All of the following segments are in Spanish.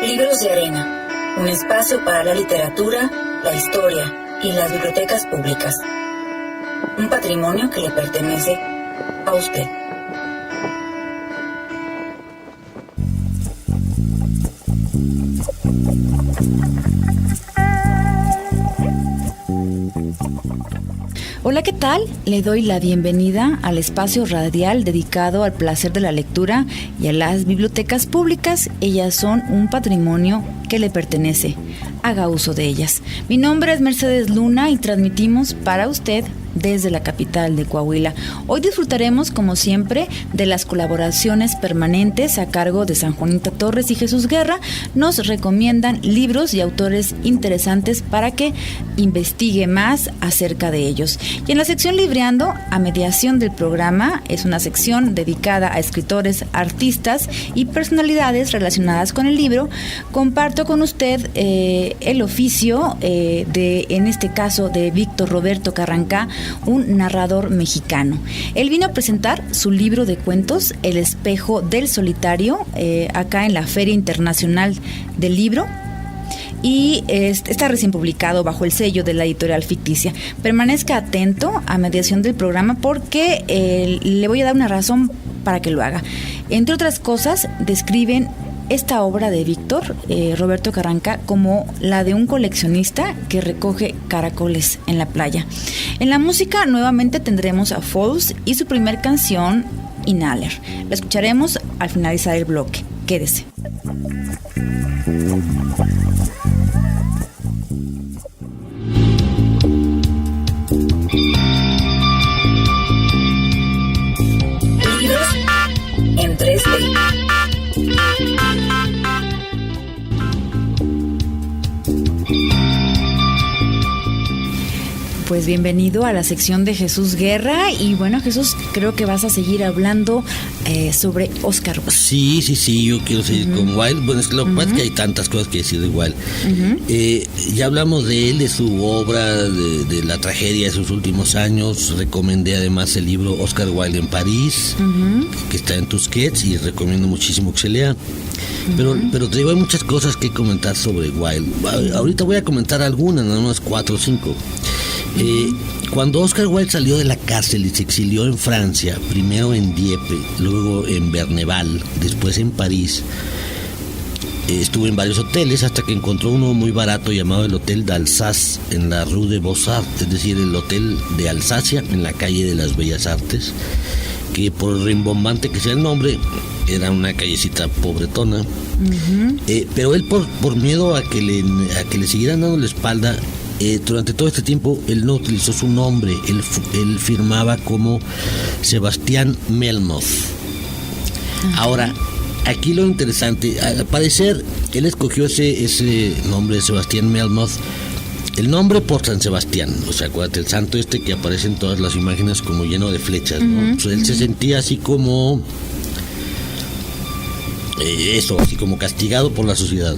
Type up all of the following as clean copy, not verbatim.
Libros de Arena, un espacio para la literatura, la historia y las bibliotecas públicas. Un patrimonio que le pertenece a usted. Hola, ¿qué tal? Le doy la bienvenida al espacio radial dedicado al placer de la lectura y a las bibliotecas públicas. Ellas son un patrimonio que le pertenece. Haga uso de ellas. Mi nombre es Mercedes Luna y transmitimos para usted desde la capital de Coahuila. Hoy disfrutaremos, como siempre, de las colaboraciones permanentes a cargo de San Juanita Torres y Jesús Guerra. Nos recomiendan libros y autores interesantes para que investigue más acerca de ellos. Y en la sección Libreando, a mediación del programa, es una sección dedicada a escritores, artistas y personalidades relacionadas con el libro. Comparto con usted el oficio en este caso, de Víctor Roberto Carrancá, un narrador mexicano. Él vino a presentar su libro de cuentos, El espejo del solitario, acá en la Feria Internacional del Libro, y está recién publicado bajo el sello de la editorial ficticia. Permanezca atento a mediación del programa porque le voy a dar una razón para que lo haga. Entre otras cosas, describen esta obra de Víctor Roberto Carrancá como la de un coleccionista que recoge caracoles en la playa. En la música nuevamente tendremos a Falls y su primer canción, Inhaler. La escucharemos al finalizar el bloque. Quédese. Libros en 3D. Pues bienvenido a la sección de Jesús Guerra. Y bueno, Jesús, creo que vas a seguir hablando sobre Oscar Wilde. Sí, yo quiero seguir con Wilde. Bueno, es que lo que pasa es que hay tantas cosas que decir de Wilde. Ya hablamos de él, de su obra, de la tragedia de sus últimos años. Recomendé además el libro Oscar Wilde en París, que está en Tusquets, y recomiendo muchísimo que se lea. Pero te digo, hay muchas cosas que comentar sobre Wilde. Ahorita voy a comentar algunas, nada más 4 o 5. Cuando Oscar Wilde salió de la cárcel y se exilió en Francia, primero en Dieppe, luego en Berneval, después en París, estuvo en varios hoteles hasta que encontró uno muy barato llamado el Hotel d'Alsace en la Rue de Beaux-Arts, es decir, el Hotel de Alsacia en la calle de las Bellas Artes, que por rimbombante que sea el nombre, era una callecita pobretona. Pero él por miedo a que le siguieran dando la espalda, durante todo este tiempo él no utilizó su nombre. Él firmaba como Sebastián Melmoth. Ahora, aquí lo interesante, al parecer él escogió ese nombre de Sebastián Melmoth, el nombre por San Sebastián, o sea, acuérdate, el santo que aparece en todas las imágenes como lleno de flechas, ¿no? O sea, él se sentía así como así como castigado por la sociedad.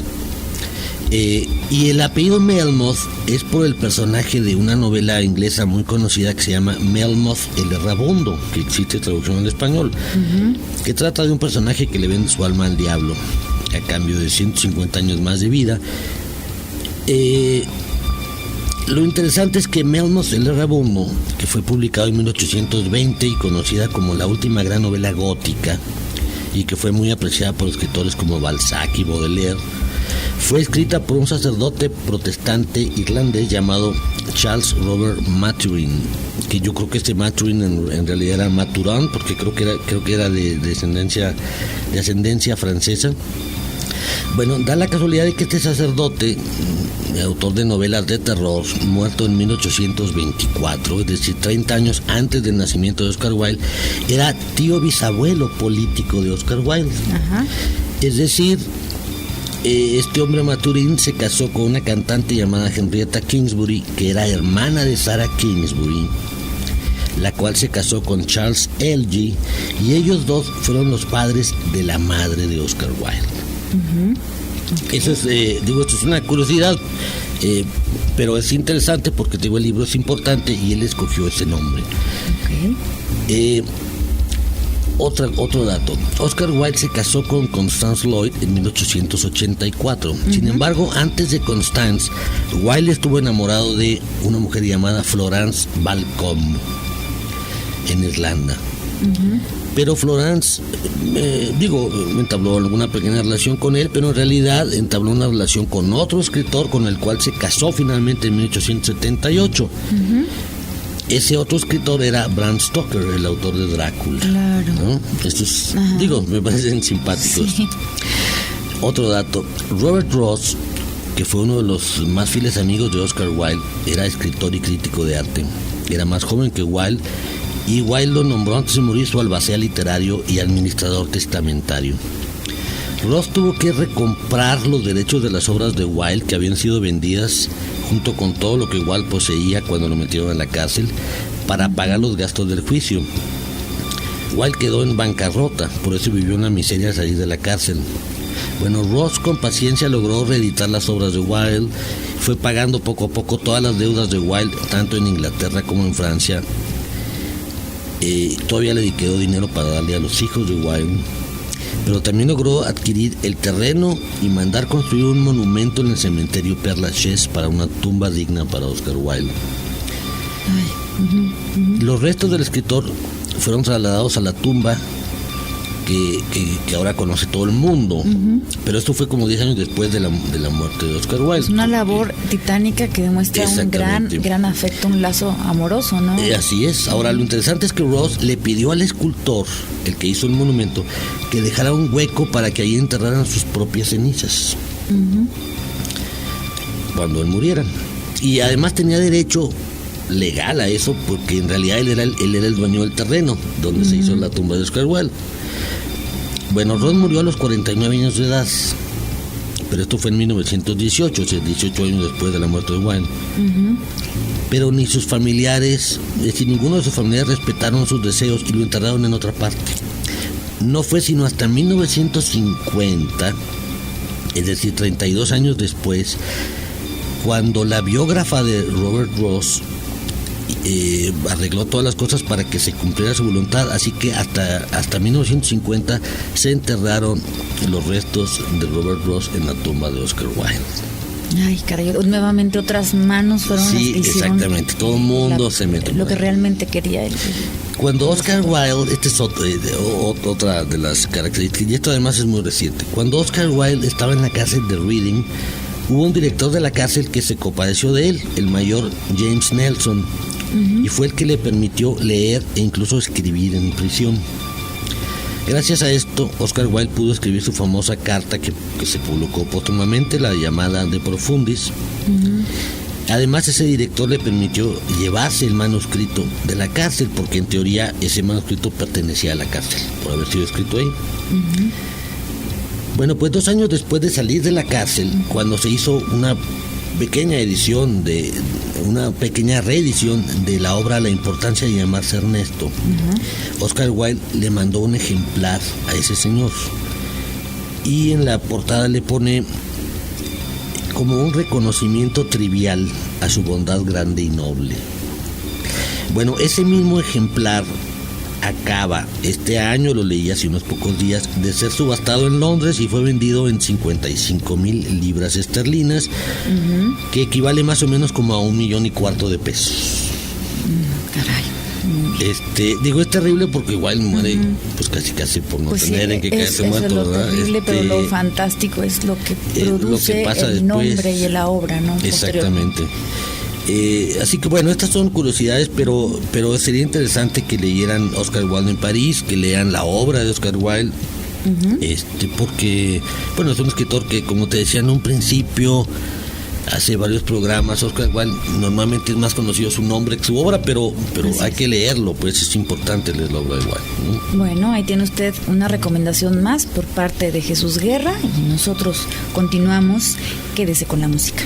Y el apellido Melmoth es por el personaje de una novela inglesa muy conocida que se llama Melmoth el Errabundo, que existe traducción al español, que trata de un personaje que le vende su alma al diablo a cambio de 150 años más de vida. Lo interesante es que Melmoth el Errabundo, que fue publicado en 1820 y conocida como la última gran novela gótica, y que fue muy apreciada por escritores como Balzac y Baudelaire, fue escrita por un sacerdote protestante irlandés llamado Charles Robert Maturin, que yo creo que este Maturin en realidad era Maturin, porque creo que era de ascendencia francesa. Bueno, da la casualidad de que este sacerdote, autor de novelas de terror, muerto en 1824, es decir, 30 años antes del nacimiento de Oscar Wilde, era tío bisabuelo político de Oscar Wilde. Es decir, este hombre Maturin se casó con una cantante llamada Henrietta Kingsbury, que era hermana de Sarah Kingsbury, la cual se casó con Charles Elgee, y ellos dos fueron los padres de la madre de Oscar Wilde. Eso es, esto es una curiosidad, pero es interesante porque el libro es importante y él escogió ese nombre. Otro dato. Oscar Wilde se casó con Constance Lloyd en 1884. Sin embargo, antes de Constance, Wilde estuvo enamorado de una mujer llamada Florence Balcombe en Irlanda. Pero Florence, entabló alguna pequeña relación con él, pero en realidad entabló una relación con otro escritor con el cual se casó finalmente en 1878. Ese otro escritor era Bram Stoker, el autor de Drácula. Claro. ¿No? Estos, me parecen simpáticos. Sí. Otro dato, Robert Ross, que fue uno de los más fieles amigos de Oscar Wilde, era escritor y crítico de arte. Era más joven que Wilde, y Wilde lo nombró antes de morir su albacea literario y administrador testamentario. Ross tuvo que recomprar los derechos de las obras de Wilde que habían sido vendidas junto con todo lo que Wilde poseía cuando lo metieron en la cárcel para pagar los gastos del juicio. Wilde quedó en bancarrota, por eso vivió una miseria al salir de la cárcel. Bueno, Ross con paciencia logró reeditar las obras de Wilde, fue pagando poco a poco todas las deudas de Wilde, tanto en Inglaterra como en Francia. Todavía le quedó dinero para darle a los hijos de Wilde, pero también logró adquirir el terreno y mandar construir un monumento en el cementerio Père Lachaise para una tumba digna para Oscar Wilde. Los restos del escritor fueron trasladados a la tumba que ahora conoce todo el mundo, pero esto fue como 10 años después de la muerte de Oscar Wilde. Es una labor titánica que demuestra un gran afecto, un lazo amoroso, ¿no? Así es. Ahora, lo interesante es que Ross le pidió al escultor, el que hizo el monumento, que dejara un hueco para que ahí enterraran sus propias cenizas cuando él muriera. Y además tenía derecho legal a eso, porque en realidad él era el dueño del terreno donde se hizo la tumba de Oscar Wilde. Bueno, Ross murió a los 49 años de edad, pero esto fue en 1918, o sea, 18 años después de la muerte de Wilde. Pero ni sus familiares, es decir, ninguno de sus familiares respetaron sus deseos y lo enterraron en otra parte. No fue sino hasta 1950, es decir, 32 años después, cuando la biógrafa de Robert Ross arregló todas las cosas para que se cumpliera su voluntad, así que hasta 1950 se enterraron los restos de Robert Ross en la tumba de Oscar Wilde. Ay, caray, nuevamente otras manos fueron las que hicieron. Exactamente, todo el mundo se metió. Lo que realmente quería él. Cuando Oscar Wilde, esta es otra de las características, y esto además es muy reciente, cuando Oscar Wilde estaba en la cárcel de Reading, hubo un director de la cárcel que se compadeció de él, el mayor James Nelson, y fue el que le permitió leer e incluso escribir en prisión. Gracias a esto, Oscar Wilde pudo escribir su famosa carta que se publicó póstumamente, la llamada De Profundis. Además, ese director le permitió llevarse el manuscrito de la cárcel, porque en teoría ese manuscrito pertenecía a la cárcel, por haber sido escrito ahí. Bueno, pues 2 años después de salir de la cárcel, cuando se hizo una pequeña reedición de la obra La importancia de llamarse Ernesto, Oscar Wilde le mandó un ejemplar a ese señor, y en la portada le pone como un reconocimiento trivial a su bondad grande y noble. Bueno, ese mismo ejemplar acaba este año, lo leí hace unos pocos días, de ser subastado en Londres y fue vendido en 55,000 libras esterlinas, que equivale más o menos como a $1,4 millones de pesos. Caray. Es terrible porque igual muere pues casi por no tener en qué caerse muerto, es lo ¿verdad? terrible, pero lo fantástico es lo que produce lo que pasa el nombre y la obra, ¿no? Exactamente. Así que bueno, estas son curiosidades, pero sería interesante que leyeran Oscar Wilde en París, que lean la obra de Oscar Wilde, porque bueno, es un escritor que, como te decía en un principio, hace varios programas. Oscar Wilde normalmente es más conocido su nombre que su obra, pero hay que leerlo, pues es importante leer la obra de Wilde, ¿no? Bueno, ahí tiene usted una recomendación más por parte de Jesús Guerra, y nosotros continuamos. Quédese con la música.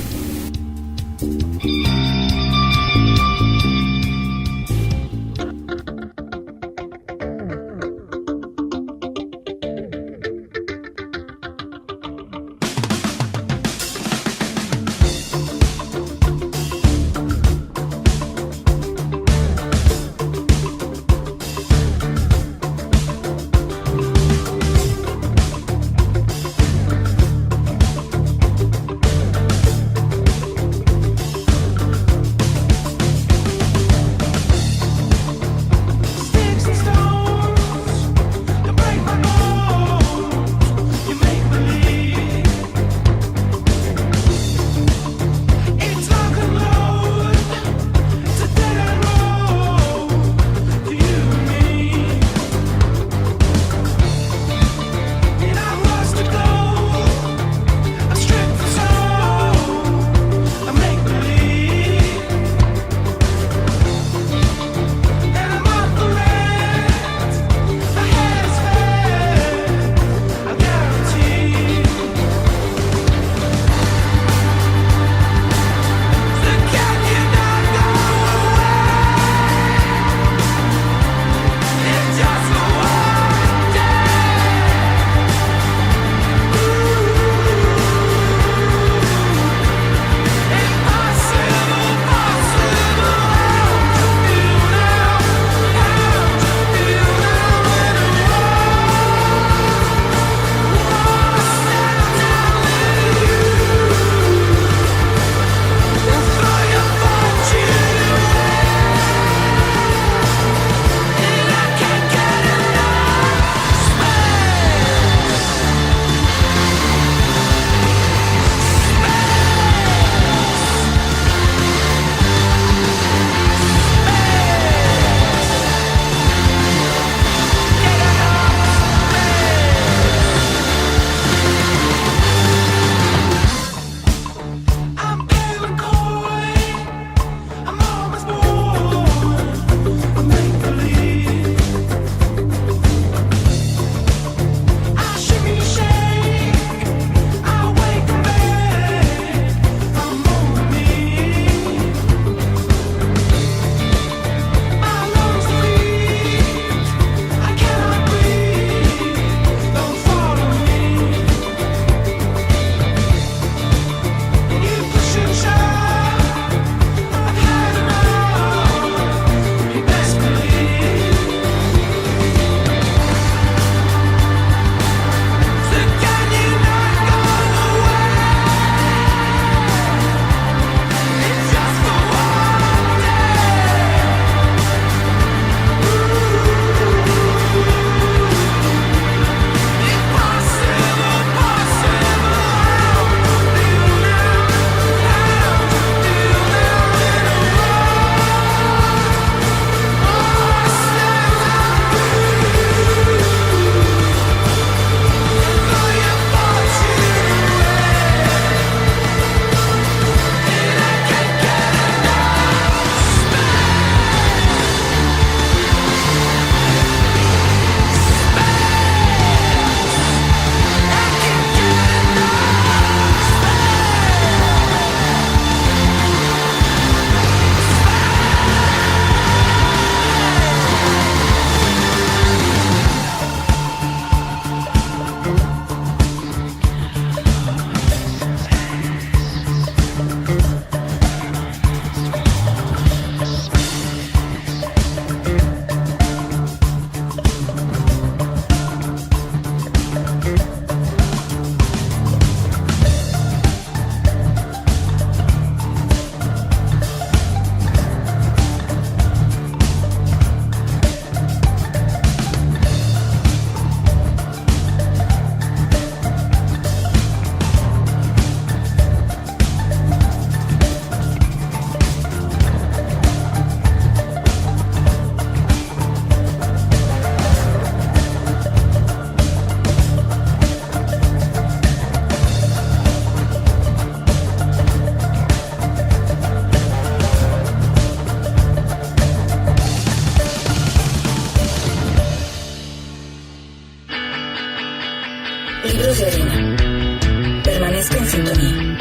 Argentina. Permanezca en sintonía.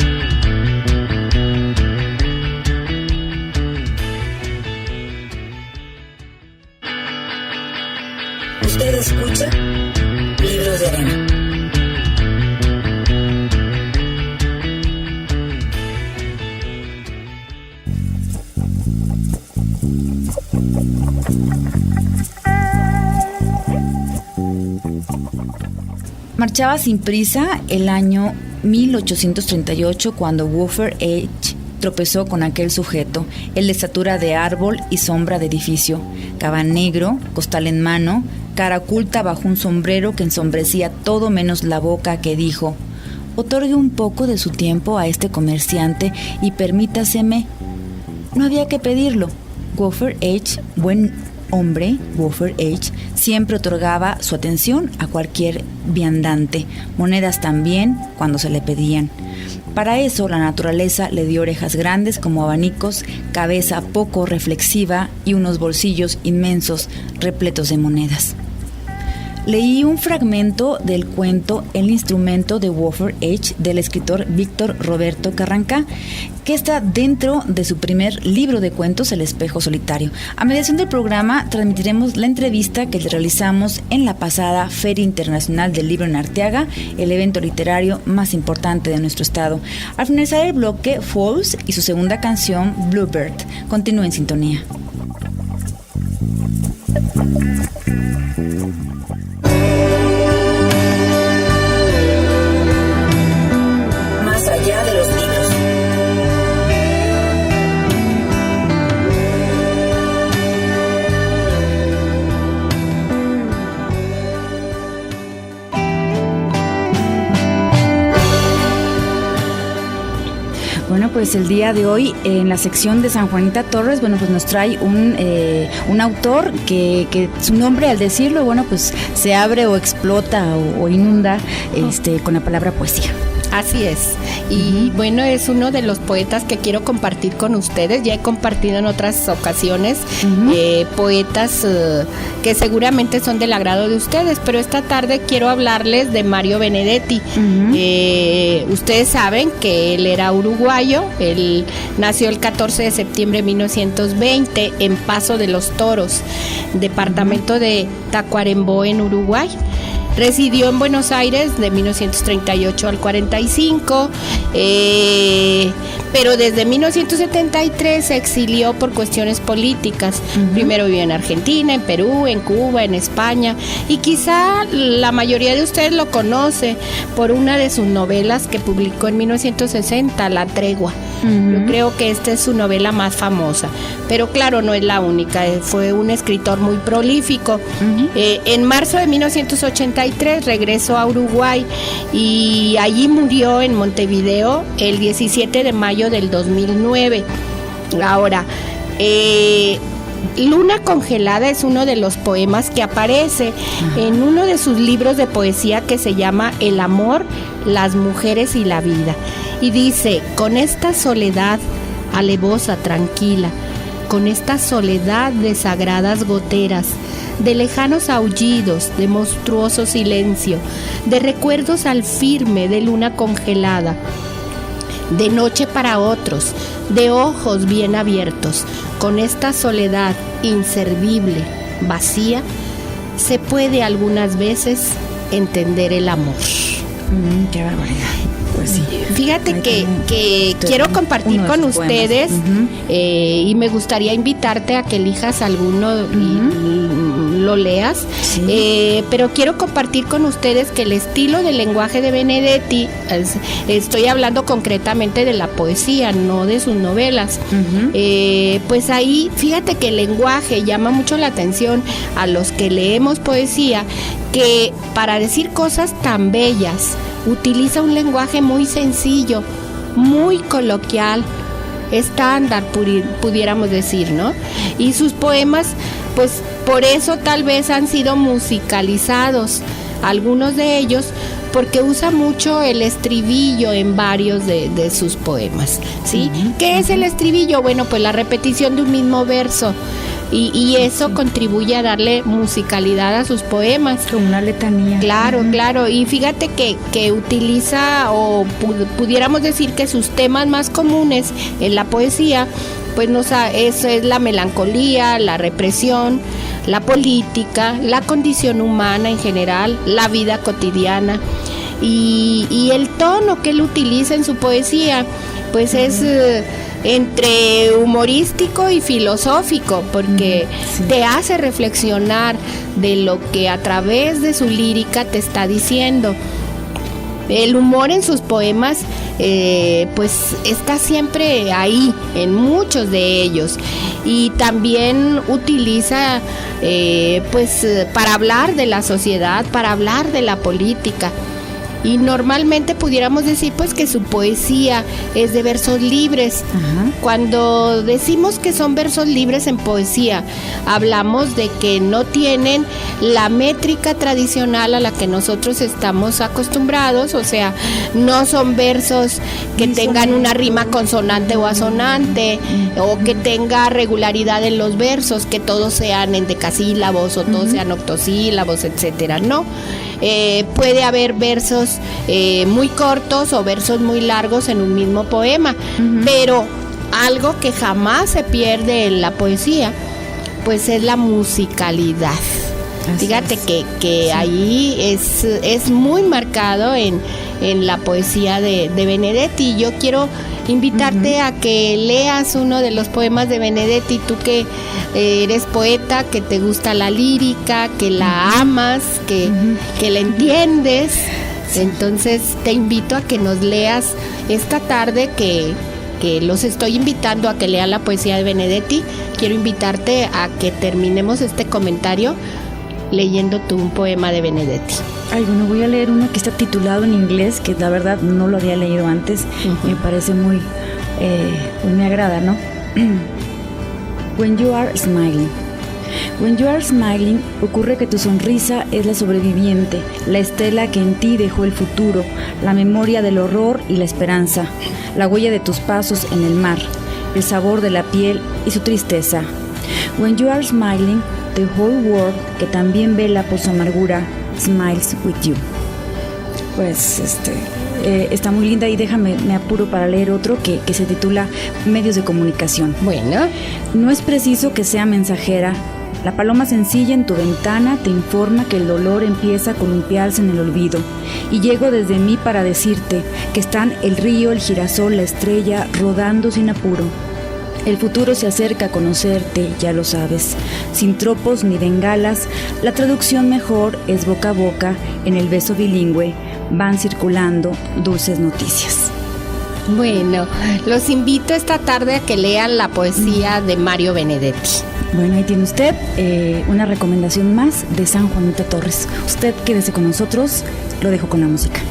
Usted escucha Libros de Arena. Marchaba sin prisa el año 1838 cuando Woodford H. tropezó con aquel sujeto, el de estatura de árbol y sombra de edificio, caba negro, costal en mano, cara oculta bajo un sombrero que ensombrecía todo menos la boca, que dijo: «Otorgue un poco de su tiempo a este comerciante y permítaseme». No había que pedirlo. Woodford H., buen hombre, Woodford H., siempre otorgaba su atención a cualquier viandante, monedas también cuando se le pedían. Para eso la naturaleza le dio orejas grandes como abanicos, cabeza poco reflexiva y unos bolsillos inmensos repletos de monedas. Leí un fragmento del cuento El instrumento de Woodford H. del escritor Víctor Roberto Carrancá, que está dentro de su primer libro de cuentos, El espejo solitario. A mediación del programa transmitiremos la entrevista que le realizamos en la pasada Feria Internacional del Libro en Arteaga, el evento literario más importante de nuestro estado. Al finalizar el bloque, Falls y su segunda canción, Bluebird. Continúe en sintonía. Más allá de los libros. Bueno, pues el día de hoy en la sección de San Juanita Torres, bueno, pues nos trae un autor que su nombre, al decirlo, bueno, pues se abre o explota o inunda con la palabra poesía. Así es. Y bueno, es uno de los poetas que quiero compartir con ustedes. Ya he compartido en otras ocasiones poetas que seguramente son del agrado de ustedes, pero esta tarde quiero hablarles de Mario Benedetti. Ustedes saben que él era uruguayo. Él nació el 14 de septiembre de 1920 en Paso de los Toros, departamento de Tacuarembó, en Uruguay. Residió en Buenos Aires de 1938 al 45, pero desde 1973 se exilió por cuestiones políticas. Primero vivió en Argentina, en Perú, en Cuba, en España, y quizá la mayoría de ustedes lo conoce por una de sus novelas que publicó en 1960, La Tregua. Yo creo que esta es su novela más famosa, pero claro, no es la única. Fue un escritor muy prolífico. En marzo de 1983 regresó a Uruguay y allí murió en Montevideo el 17 de mayo del 2009. Ahora, Luna Congelada es uno de los poemas que aparece en uno de sus libros de poesía que se llama El amor, las mujeres y la vida. Y dice: con esta soledad alevosa, tranquila, con esta soledad de sagradas goteras, de lejanos aullidos, de monstruoso silencio, de recuerdos al firme, de luna congelada, de noche para otros, de ojos bien abiertos, con esta soledad inservible, vacía, se puede algunas veces entender el amor. Qué barbaridad. Pues sí. Fíjate que quiero compartir con ustedes y me gustaría invitarte a que elijas alguno y lo leas, pero quiero compartir con ustedes que el estilo del lenguaje de Benedetti, estoy hablando concretamente de la poesía, no de sus novelas, pues ahí fíjate que el lenguaje llama mucho la atención a los que leemos poesía, que para decir cosas tan bellas utiliza un lenguaje muy sencillo, muy coloquial, estándar, pudiéramos decir, ¿no? Y sus poemas, pues por eso tal vez han sido musicalizados, algunos de ellos, porque usa mucho el estribillo en varios de sus poemas, ¿sí? ¿Qué es el estribillo? Bueno, pues la repetición de un mismo verso. y eso contribuye a darle musicalidad a sus poemas. Como una letanía. Claro, claro, y fíjate que utiliza, o pudiéramos decir que sus temas más comunes en la poesía, pues eso es la melancolía, la represión, la política, la condición humana en general, la vida cotidiana, y el tono que él utiliza en su poesía, pues es entre humorístico y filosófico, porque te hace reflexionar de lo que a través de su lírica te está diciendo. El humor en sus poemas pues está siempre ahí, en muchos de ellos, y también utiliza pues para hablar de la sociedad, para hablar de la política. Y normalmente pudiéramos decir pues que su poesía es de versos libres. Ajá. Cuando decimos que son versos libres en poesía, hablamos de que no tienen la métrica tradicional a la que nosotros estamos acostumbrados, o sea, no son versos que tengan una rima consonante o asonante, o que tenga regularidad en los versos, que todos sean endecasílabos o todos sean octosílabos, etcétera. No. Puede haber versos muy cortos o versos muy largos en un mismo poema, pero algo que jamás se pierde en la poesía, pues es la musicalidad. Así Fíjate es. que sí. Ahí es muy marcado en la poesía de Benedetti. Yo quiero invitarte a que leas uno de los poemas de Benedetti, tú que eres poeta, que te gusta la lírica, que la amas, que la entiendes. Entonces te invito a que nos leas esta tarde, que los estoy invitando a que lean la poesía de Benedetti. Quiero invitarte a que terminemos este comentario leyendo tú un poema de Benedetti. Ay, bueno, voy a leer uno que está titulado en inglés, que la verdad no lo había leído antes. Me parece muy, pues me agrada, ¿no? When you are smiling. When you are smiling, ocurre que tu sonrisa es la sobreviviente, la estela que en ti dejó el futuro, la memoria del horror y la esperanza, la huella de tus pasos en el mar, el sabor de la piel y su tristeza. When you are smiling, the whole world, que también vela por su amargura, smiles with you. Pues está muy linda, y me apuro para leer otro que se titula Medios de comunicación. Bueno. No es preciso que sea mensajera. La paloma sencilla en tu ventana te informa que el dolor empieza a columpiarse en el olvido, y llego desde mí para decirte que están el río, el girasol, la estrella rodando sin apuro. El futuro se acerca a conocerte, ya lo sabes, sin tropos ni bengalas. La traducción mejor es boca a boca, en el beso bilingüe van circulando dulces noticias. Bueno, los invito esta tarde a que lean la poesía de Mario Benedetti. Bueno, ahí tiene usted una recomendación más de San Juanito Torres. Usted quédese con nosotros, lo dejo con la música.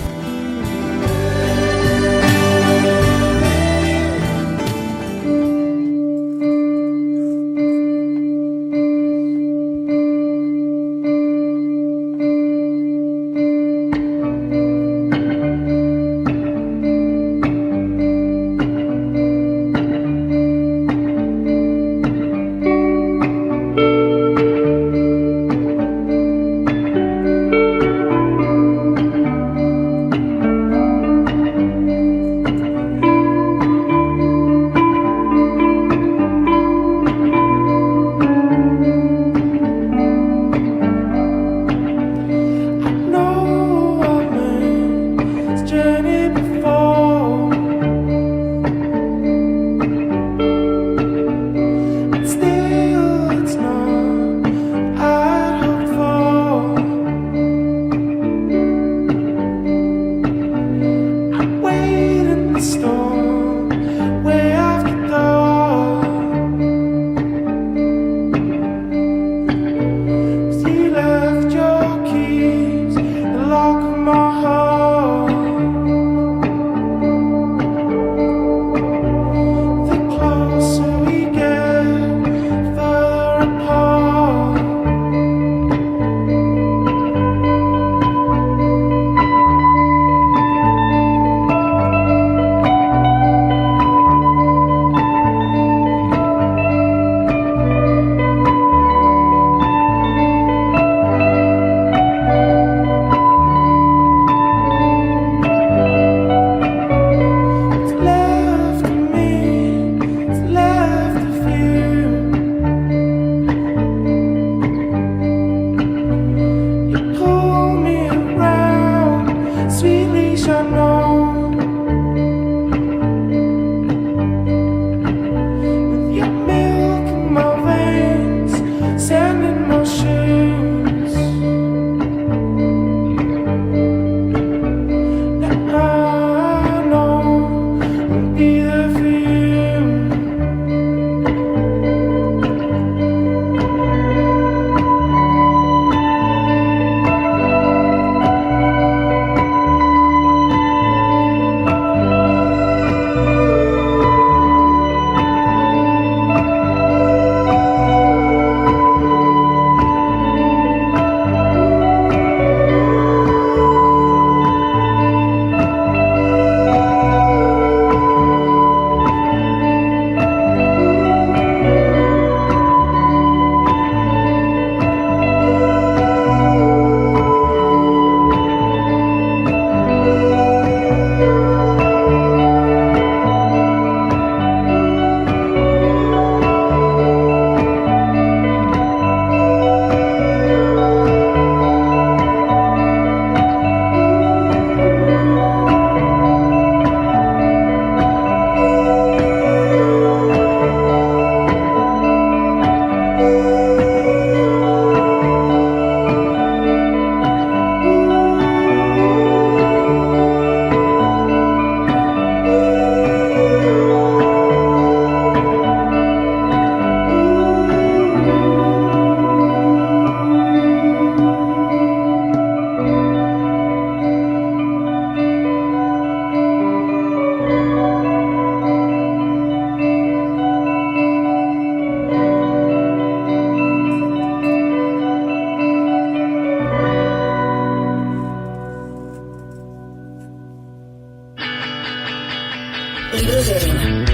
Libros de arena.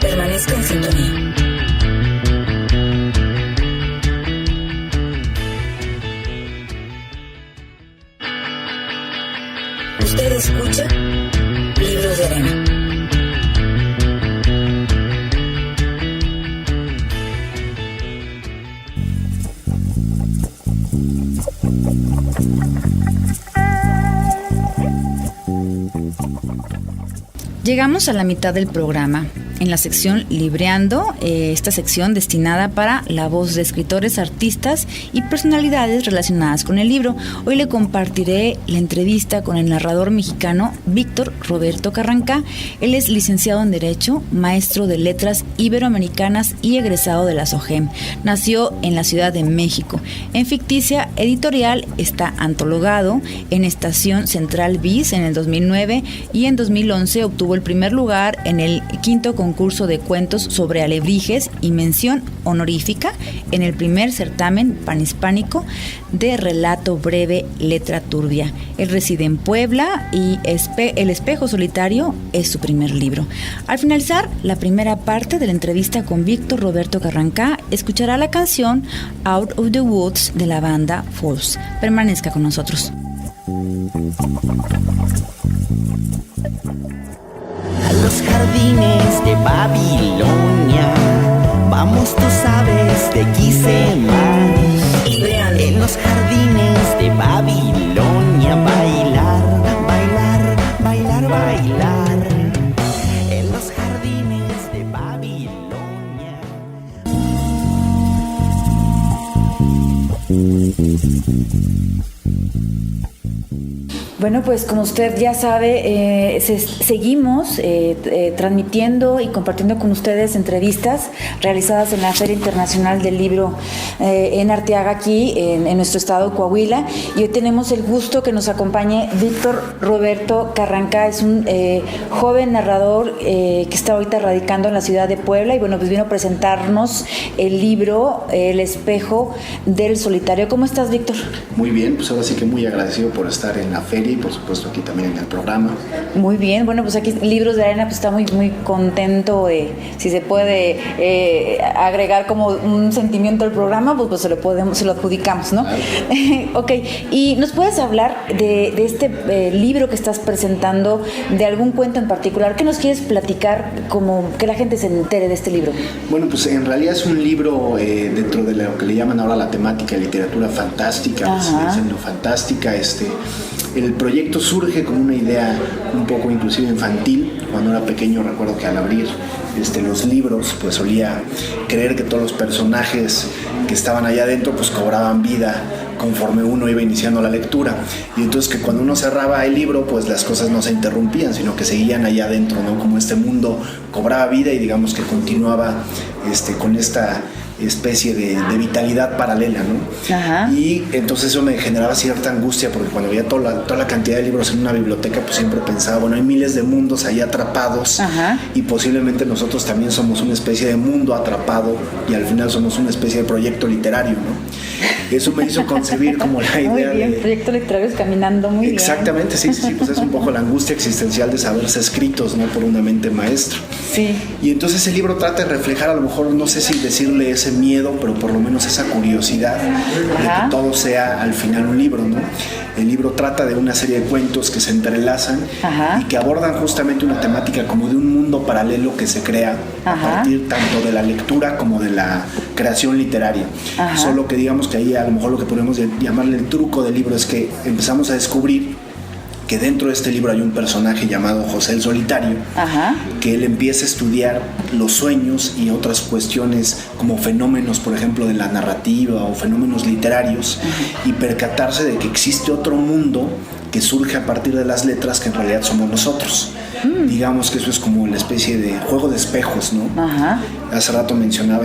Permanezca en sintonía. Usted escucha Libros de arena. Llegamos a la mitad del programa, en la sección Libreando, esta sección destinada para la voz de escritores, artistas y personalidades relacionadas con el libro. Hoy le compartiré la entrevista con el narrador mexicano Víctor Roberto Carrancá. Él es licenciado en Derecho, maestro de Letras Iberoamericanas y egresado de la SOGEM. Nació en la Ciudad de México. En Ficticia Editorial está antologado en Estación Central Bis en el 2009 y en 2011 obtuvo el primer lugar en el 5º concurso de cuentos sobre alebrijes y mención honorífica en el primer certamen panhispánico de relato breve Letra Turbia. Él reside en Puebla y El espejo solitario es su primer libro. Al finalizar la primera parte de la entrevista con Víctor Roberto Carrancá, escuchará la canción Out of the Woods de la banda Falls. Permanezca con nosotros. A los jardines de Babilonia, vamos, tú sabes, te quise más. En los jardines de Babilonia, bailar, bailar, bailar, bailar. En los jardines de Babilonia. Bueno, pues como usted ya sabe, seguimos transmitiendo y compartiendo con ustedes entrevistas realizadas en la Feria Internacional del Libro en Arteaga, aquí en nuestro estado Coahuila. Y hoy tenemos el gusto que nos acompañe Víctor Roberto Carrancá. Es un joven narrador que está ahorita radicando en la ciudad de Puebla y bueno, pues vino a presentarnos el libro El espejo del solitario. ¿Cómo estás, Víctor? Muy bien, pues ahora sí que muy agradecido por estar en la feria y por supuesto aquí también en el programa. Muy bien, bueno, pues aquí Libros de Arena pues está muy contento de, si se puede agregar como un sentimiento al programa, pues se lo adjudicamos, ¿no? Claro. Ok, y ¿nos puedes hablar de este libro que estás presentando, de algún cuento en particular? ¿Qué nos quieres platicar, como que la gente se entere de este libro? Bueno, pues en realidad es un libro dentro de lo que le llaman ahora la temática de literatura fantástica, fantástica. El proyecto surge como una idea un poco inclusive infantil. Cuando era pequeño recuerdo que al abrir los libros pues solía creer que todos los personajes que estaban allá adentro pues cobraban vida conforme uno iba iniciando la lectura, y entonces que cuando uno cerraba el libro pues las cosas no se interrumpían, sino que seguían allá adentro, ¿no? Como este mundo cobraba vida y digamos que continuaba con esta especie de vitalidad paralela, ¿no? Ajá. Y entonces eso me generaba cierta angustia, porque cuando veía toda la cantidad de libros en una biblioteca, pues siempre pensaba, bueno, hay miles de mundos ahí atrapados. Ajá. Y posiblemente nosotros también somos una especie de mundo atrapado y al final somos una especie de proyecto literario, ¿no? Eso me hizo concebir como la idea muy bien, proyecto literario caminando muy exactamente, bien. Sí, pues es un poco la angustia existencial de saberse escritos, ¿no? Por una mente maestra. Sí. Y entonces el libro trata de reflejar, a lo mejor, no sé si decirle ese miedo, pero por lo menos esa curiosidad. Ajá. De que todo sea al final un libro, ¿no? El libro trata de una serie de cuentos que se entrelazan. Ajá. Y que abordan justamente una temática como de un mundo paralelo que se crea. Ajá. A partir tanto de la lectura como de la creación literaria. Ajá. Solo que digamos que ahí a lo mejor lo que podemos llamarle el truco del libro es que empezamos a descubrir que dentro de este libro hay un personaje llamado José el Solitario. Ajá. Que él empieza a estudiar los sueños y otras cuestiones como fenómenos, por ejemplo, de la narrativa o fenómenos literarios. Ajá. Y percatarse de que existe otro mundo que surge a partir de las letras, que en realidad somos nosotros. Digamos que eso es como la especie de juego de espejos, ¿no? Ajá. Hace rato mencionaba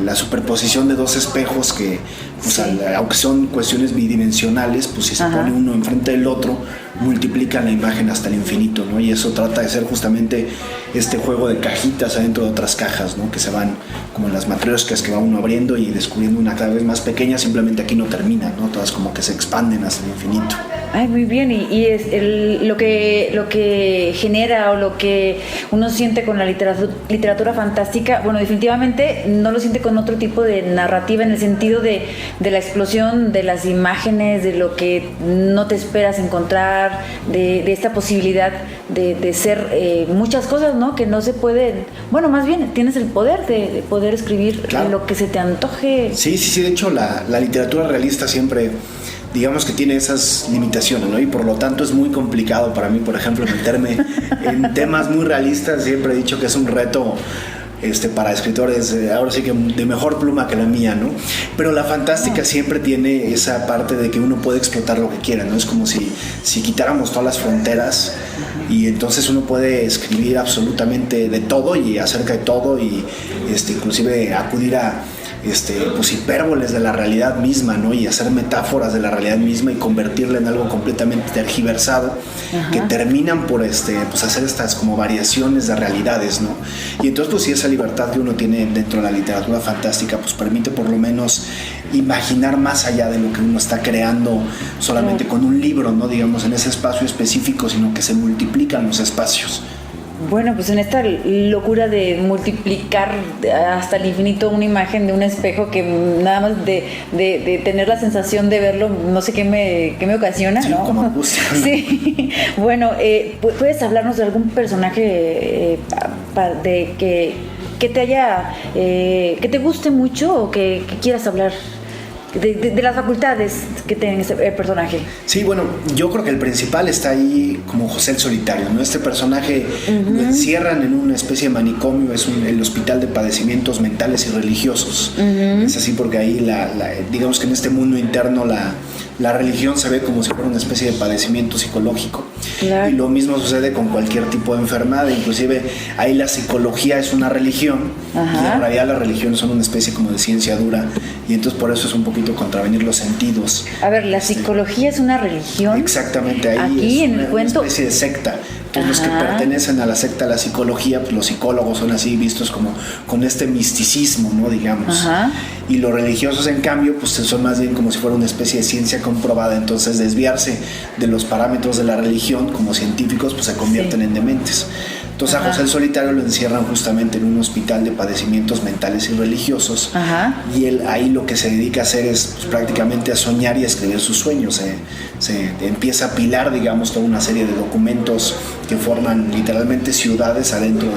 la superposición de dos espejos que, pues, sí. Aunque son cuestiones bidimensionales, pues si se pone uno enfrente del otro, multiplican la imagen hasta el infinito, ¿no? Y eso trata de ser justamente este juego de cajitas adentro de otras cajas, ¿no? Que se van como las matrioscas que va uno abriendo y descubriendo una cada vez más pequeña. Simplemente aquí no termina, ¿no? Todas como que se expanden hasta el infinito. Ay, muy bien, y es lo que genera o lo que uno siente con la literatura fantástica, bueno, definitivamente no lo siente con otro tipo de narrativa, en el sentido de la explosión de las imágenes, de lo que no te esperas encontrar, de esta posibilidad de ser muchas cosas, ¿no? Que no se pueden, bueno, más bien tienes el poder de poder escribir lo que se te antoje. Sí, de hecho la literatura realista siempre, digamos que tiene esas limitaciones, ¿no? Y por lo tanto es muy complicado para mí, por ejemplo, meterme en temas muy realistas. Siempre he dicho que es un reto para escritores, ahora sí que de mejor pluma que la mía, ¿no? Pero la fantástica siempre tiene esa parte de que uno puede explotar lo que quiera, ¿no? Es como si quitáramos todas las fronteras, y entonces uno puede escribir absolutamente de todo y acerca de todo, y inclusive acudir a pues hipérboles de la realidad misma, ¿no? Y hacer metáforas de la realidad misma y convertirla en algo completamente tergiversado. Ajá. Que terminan por pues hacer estas como variaciones de realidades, ¿no? Y entonces pues sí, esa libertad que uno tiene dentro de la literatura fantástica pues permite por lo menos imaginar más allá de lo que uno está creando solamente con un libro, no digamos en ese espacio específico, sino que se multiplican los espacios. Bueno, pues en esta locura de multiplicar hasta el infinito una imagen de un espejo, que nada más de tener la sensación de verlo, no sé qué me ocasiona, sí, ¿no? Como angustia, ¿no? Sí. Bueno, ¿puedes hablarnos de algún personaje que te haya, que te guste mucho o que quieras hablar? De las facultades que tiene ese personaje. Sí, bueno, yo creo que el principal está ahí como José el Solitario, ¿no? Este personaje lo encierran en una especie de manicomio, es el hospital de padecimientos mentales y religiosos. Es así porque ahí, digamos que en este mundo interno la religión se ve como si fuera una especie de padecimiento psicológico. Claro. Y lo mismo sucede con cualquier tipo de enfermedad, inclusive ahí la psicología es una religión. Ajá. Y en realidad las religiones son una especie como de ciencia dura, y entonces por eso es un poquito contravenir los sentidos. A ver, ¿la psicología es una religión? Exactamente, ahí aquí es en el cuento una especie de secta. Entonces los que pertenecen a la secta de la psicología, pues los psicólogos son así vistos como con este misticismo, ¿no? Digamos. Ajá. Y los religiosos, en cambio, pues son más bien como si fuera una especie de ciencia comprobada. Entonces desviarse de los parámetros de la religión como científicos, pues se convierten en dementes. Entonces a José el Solitario lo encierran justamente en un hospital de padecimientos mentales y religiosos. Ajá. Y él ahí lo que se dedica a hacer es pues, prácticamente a soñar y a escribir sus sueños. Se empieza a apilar, digamos, toda una serie de documentos que forman literalmente ciudades adentro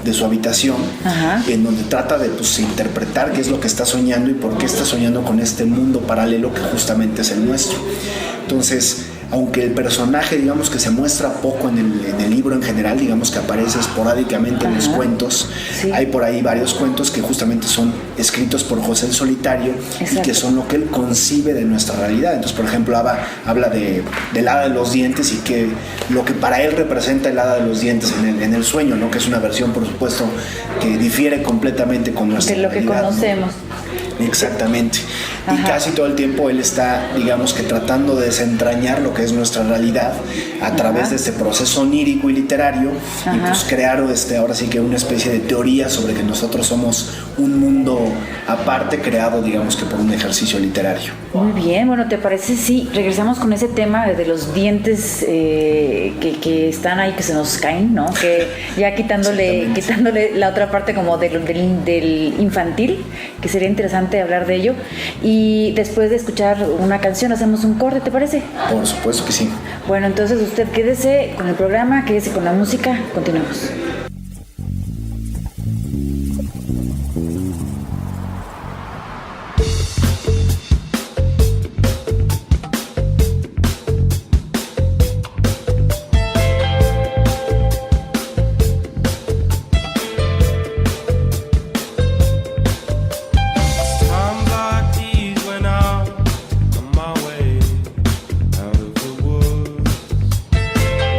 de su habitación. Ajá. En donde trata de pues, interpretar qué es lo que está soñando y por qué está soñando con este mundo paralelo que justamente es el nuestro. Entonces, aunque el personaje, digamos que se muestra poco en el libro en general, digamos que aparece esporádicamente en los cuentos, sí. Hay por ahí varios cuentos que justamente son escritos por José el Solitario. Exacto. Y que son lo que él concibe de nuestra realidad. Entonces, por ejemplo, habla del hada de los dientes y que lo que para él representa el hada de los dientes en el sueño, ¿no? Que es una versión, por supuesto, que difiere completamente con nuestra realidad. De lo que conocemos. ¿No? Exactamente. Ajá. Y casi todo el tiempo él está, digamos que tratando de desentrañar lo que es nuestra realidad a través de este proceso onírico y literario. Ajá. Y pues crear ahora sí que una especie de teoría sobre que nosotros somos un mundo aparte creado, digamos que por un ejercicio literario. Muy bien, bueno, ¿te parece si regresamos con ese tema de los dientes que están ahí, que se nos caen, ¿no? Que ya quitándole la otra parte como del infantil, que sería interesante hablar de ello. Y después de escuchar una canción hacemos un corte, ¿te parece? Por supuesto que sí. Bueno, entonces usted quédese con el programa, quédese con la música, continuemos.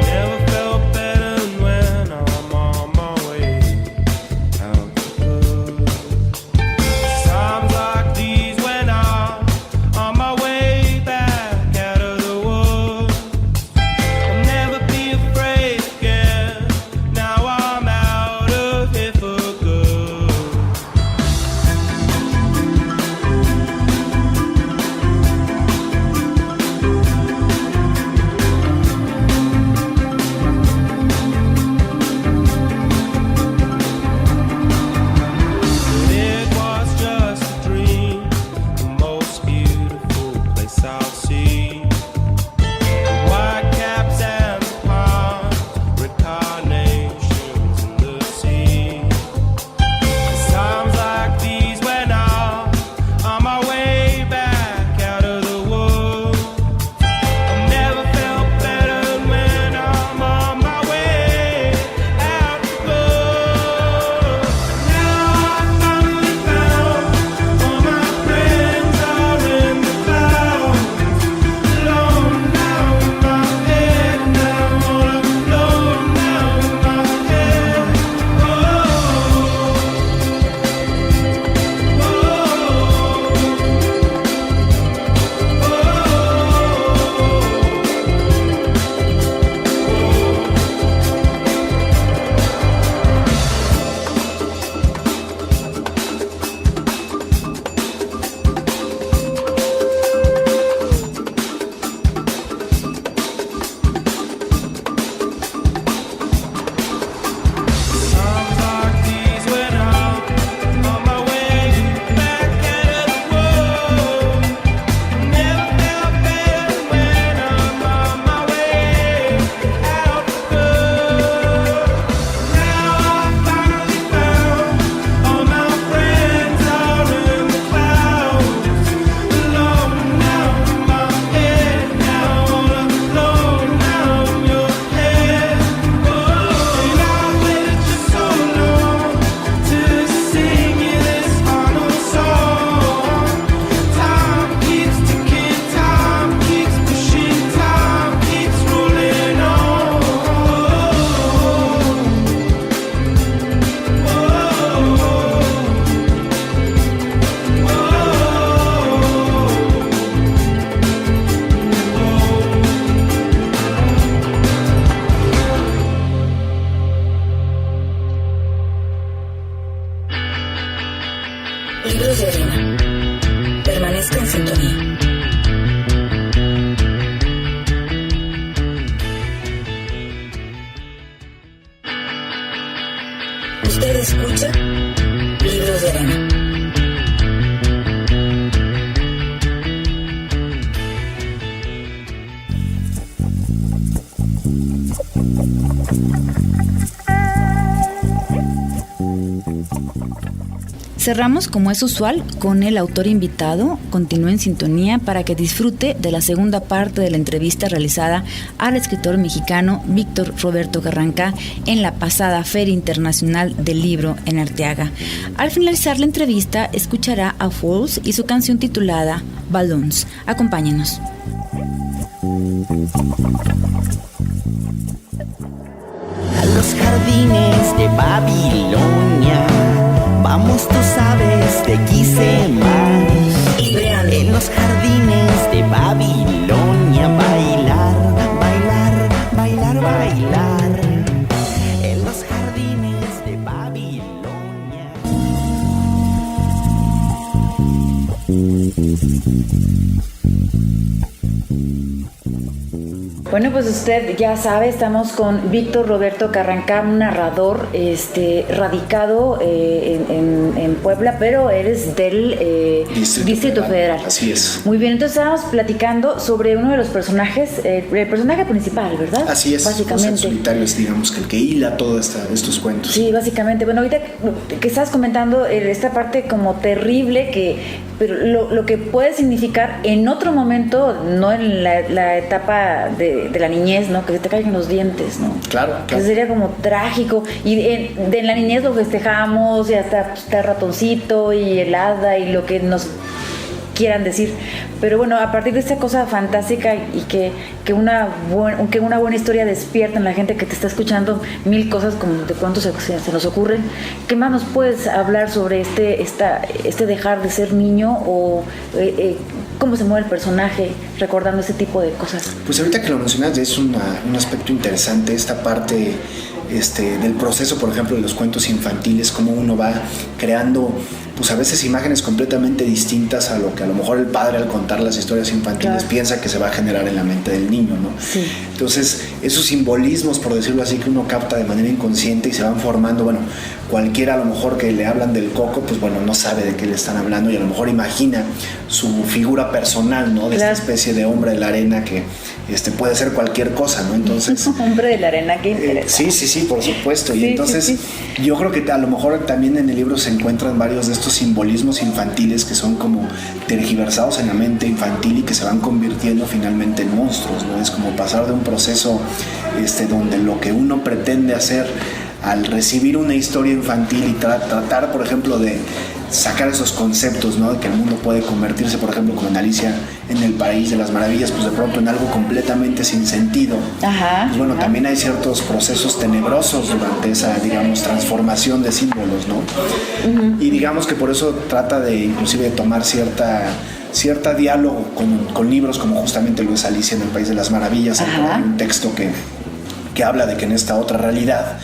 Never felt better than when I'm on Libros de arena. Permanezca en sintonía. Usted escucha Libros de arena. Cerramos, como es usual, con el autor invitado. Continúe en sintonía para que disfrute de la segunda parte de la entrevista realizada al escritor mexicano Víctor Roberto Garrancá en la pasada Feria Internacional del Libro en Arteaga. Al finalizar la entrevista, escuchará a Falls y su canción titulada Balloons. Acompáñenos. A los jardines de Babilonia vamos, tú sabes, te quise más. Libreando. En los jardines de Babilonia bailar, bailar, bailar, bailar. En los jardines de Babilonia. Bueno, pues usted ya sabe, estamos con Víctor Roberto Garrancá, un narrador radicado en Puebla, pero eres del Distrito Federal. Así es. Muy bien, entonces estábamos platicando sobre uno de los personajes, el personaje principal, ¿verdad? Así es. Básicamente. El solitario es, digamos, que el que hila todos estos cuentos. Sí, básicamente. Bueno, ahorita que estás comentando esta parte como terrible, pero lo que puede significar en otro momento, no en la etapa de la niñez, ¿no? Que se te caigan los dientes, ¿no? Claro. Que sería como trágico. Y en la niñez lo festejamos, y hasta está el ratoncito y el hada y lo que nos quieran decir. Pero bueno, a partir de esta cosa fantástica y que una buena historia despierta en la gente que te está escuchando mil cosas como de cuánto se nos ocurren. ¿Qué más nos puedes hablar sobre este dejar de ser niño o cómo se mueve el personaje recordando este tipo de cosas? Pues ahorita que lo mencionas es un aspecto interesante, esta parte del proceso, por ejemplo, de los cuentos infantiles, cómo uno va creando pues a veces imágenes completamente distintas a lo que a lo mejor el padre al contar las historias infantiles piensa que se va a generar en la mente del niño, ¿no? Sí. Entonces, esos simbolismos, por decirlo así, que uno capta de manera inconsciente y se van formando, bueno, cualquiera a lo mejor que le hablan del coco, pues bueno, no sabe de qué le están hablando y a lo mejor imagina su figura personal, ¿no? De esta especie de hombre de la arena que puede ser cualquier cosa, ¿no? Entonces... hombre de la arena, qué interesante. Sí, por supuesto. Y entonces yo creo que a lo mejor también en el libro se encuentran varios de estos simbolismos infantiles que son como tergiversados en la mente infantil y que se van convirtiendo finalmente en monstruos, ¿no? Es como pasar de un proceso donde lo que uno pretende hacer al recibir una historia infantil y tratar, por ejemplo, de sacar esos conceptos, ¿no? De que el mundo puede convertirse, por ejemplo, como en Alicia en el País de las Maravillas, pues de pronto en algo completamente sin sentido. Pues bueno, también hay ciertos procesos tenebrosos durante esa, digamos, transformación de símbolos, ¿no? Y digamos que por eso trata de, inclusive, de tomar cierta diálogo con libros como justamente lo es Alicia en el País de las Maravillas. Hay un texto que habla de que en esta otra realidad,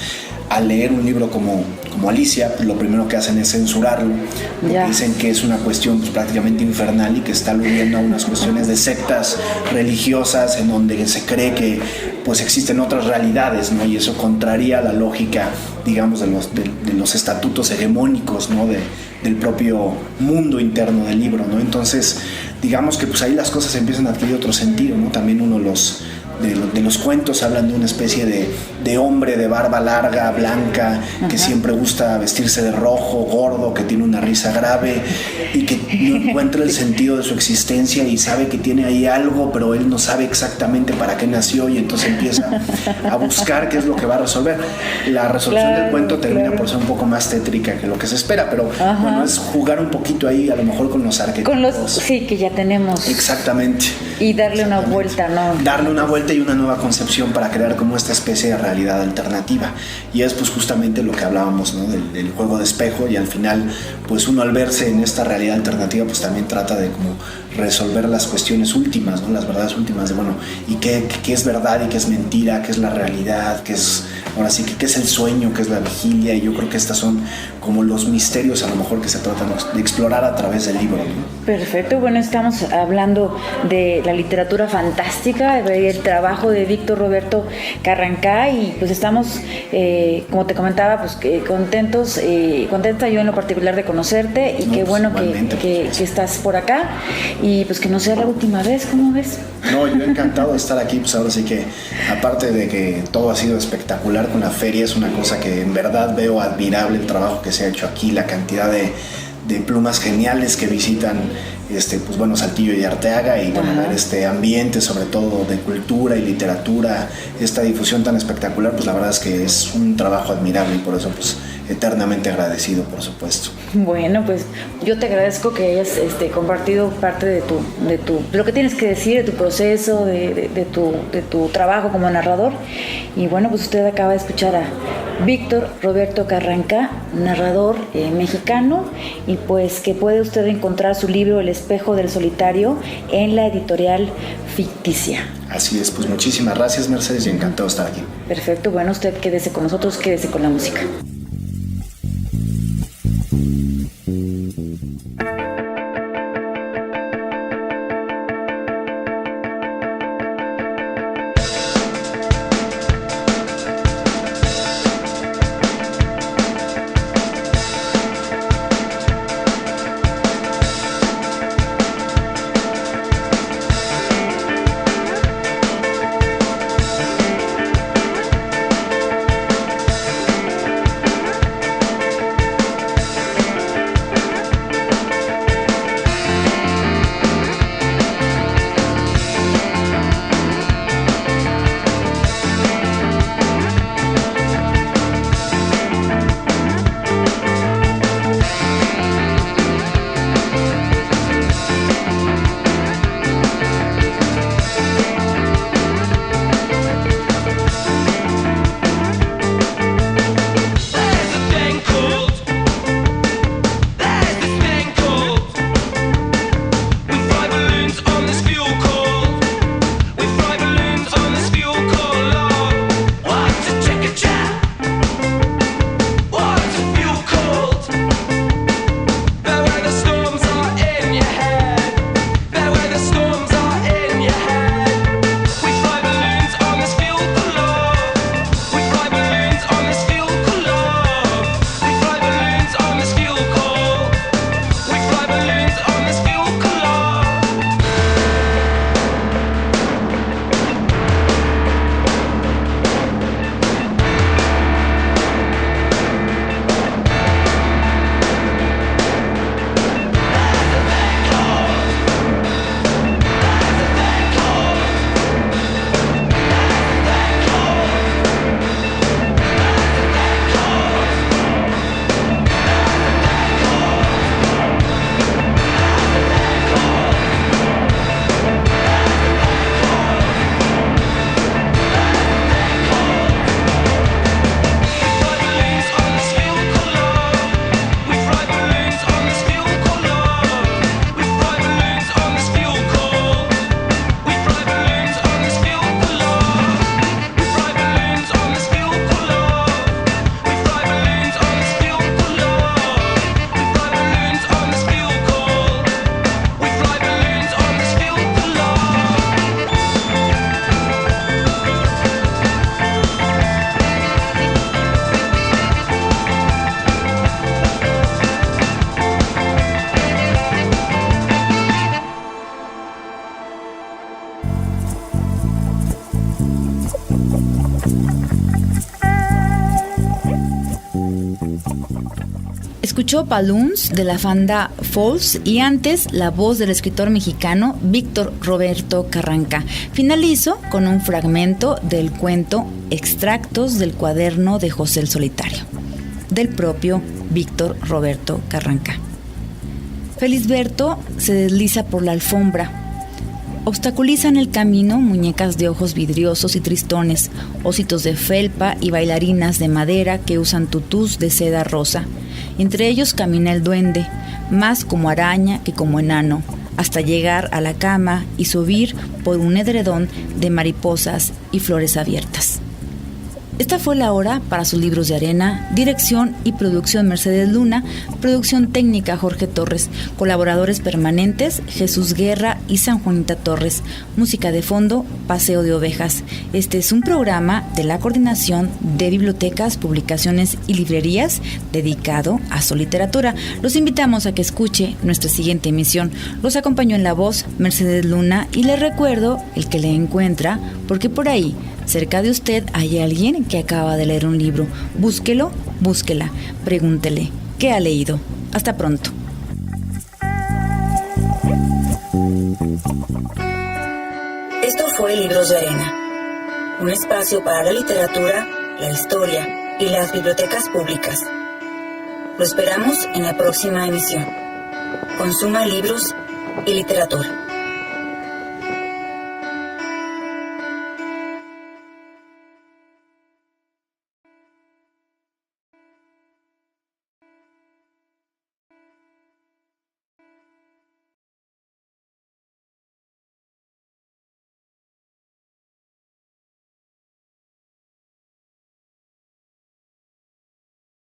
al leer un libro como Alicia, lo primero que hacen es censurarlo, porque dicen que es una cuestión pues, prácticamente infernal y que está aludiendo a unas cuestiones de sectas religiosas en donde se cree que pues existen otras realidades, ¿no? Y eso contraría la lógica, digamos, de los estatutos hegemónicos, ¿no? Del propio mundo interno del libro, ¿no? Entonces, digamos que pues ahí las cosas empiezan a adquirir otro sentido, ¿no? También uno de los cuentos hablan de una especie de hombre de barba larga, blanca, que siempre gusta vestirse de rojo, gordo, que tiene una risa grave y que no encuentra el sentido de su existencia y sabe que tiene ahí algo, pero él no sabe exactamente para qué nació y entonces empieza a buscar qué es lo que va a resolver. La resolución del cuento termina por ser un poco más tétrica que lo que se espera, pero bueno, es jugar un poquito ahí a lo mejor con los arquetipos. Sí, que ya tenemos. Exactamente. Y darle una vuelta, ¿no? Darle una vuelta y una nueva concepción para crear como esta especie de realidad alternativa. Y es pues justamente lo que hablábamos, ¿no? del juego de espejo, y al final pues uno al verse en esta realidad alternativa pues también trata de como resolver las cuestiones últimas, ¿no? Las verdades últimas de, bueno, ¿y qué es verdad y qué es mentira? ¿Qué es la realidad? ¿Qué es, ahora sí, qué es el sueño? ¿Qué es la vigilia? Y yo creo que estas son como los misterios a lo mejor que se tratan de explorar a través del libro, ¿no? Perfecto, bueno, estamos hablando de la literatura fantástica, del trabajo de Víctor Roberto Carrancá, y pues estamos, como te comentaba, pues contenta yo en lo particular de conocerte, y qué bueno que estás por acá, y pues que no sea la última vez, ¿cómo ves? No, yo encantado de estar aquí, pues ahora sí que, aparte de que todo ha sido espectacular con la feria, es una cosa que en verdad veo admirable el trabajo que se ha hecho aquí, la cantidad de plumas geniales que visitan pues bueno, Saltillo y Arteaga, y bueno, ver este ambiente sobre todo de cultura y literatura, esta difusión tan espectacular, pues la verdad es que es un trabajo admirable, y por eso pues eternamente agradecido, por supuesto. Bueno, pues yo te agradezco que hayas compartido parte de lo que tienes que decir, de tu proceso, de tu trabajo como narrador. Y bueno, pues usted acaba de escuchar a Víctor Roberto Carrancá, narrador mexicano, y pues que puede usted encontrar su libro El espejo del solitario en la editorial Ficticia. Así es, pues muchísimas gracias, Mercedes, y encantado de estar aquí. Perfecto, bueno, usted quédese con nosotros, quédese con la música. Escuchó Balloons de la banda Falls, y antes la voz del escritor mexicano Víctor Roberto Carrancá. Finalizo con un fragmento del cuento Extractos del cuaderno de José el Solitario, del propio Víctor Roberto Carrancá. Felisberto se desliza por la alfombra. Obstaculizan el camino muñecas de ojos vidriosos y tristones, ositos de felpa y bailarinas de madera que usan tutús de seda rosa. Entre ellos camina el duende, más como araña que como enano, hasta llegar a la cama y subir por un edredón de mariposas y flores abiertas. Esta fue la hora para sus libros de arena. Dirección y producción Mercedes Luna, producción técnica Jorge Torres, colaboradores permanentes Jesús Guerra y San Juanita Torres, música de fondo Paseo de Ovejas. Este es un programa de la Coordinación de Bibliotecas, Publicaciones y Librerías dedicado a su literatura. Los invitamos a que escuche nuestra siguiente emisión. Los acompañó en la voz Mercedes Luna y les recuerdo el que le encuentra, porque por ahí cerca de usted hay alguien que acaba de leer un libro. Búsquelo, búsquela, pregúntele qué ha leído. Hasta pronto. Esto fue Libros de Arena, un espacio para la literatura, la historia y las bibliotecas públicas. Lo esperamos en la próxima emisión. Consuma libros y literatura.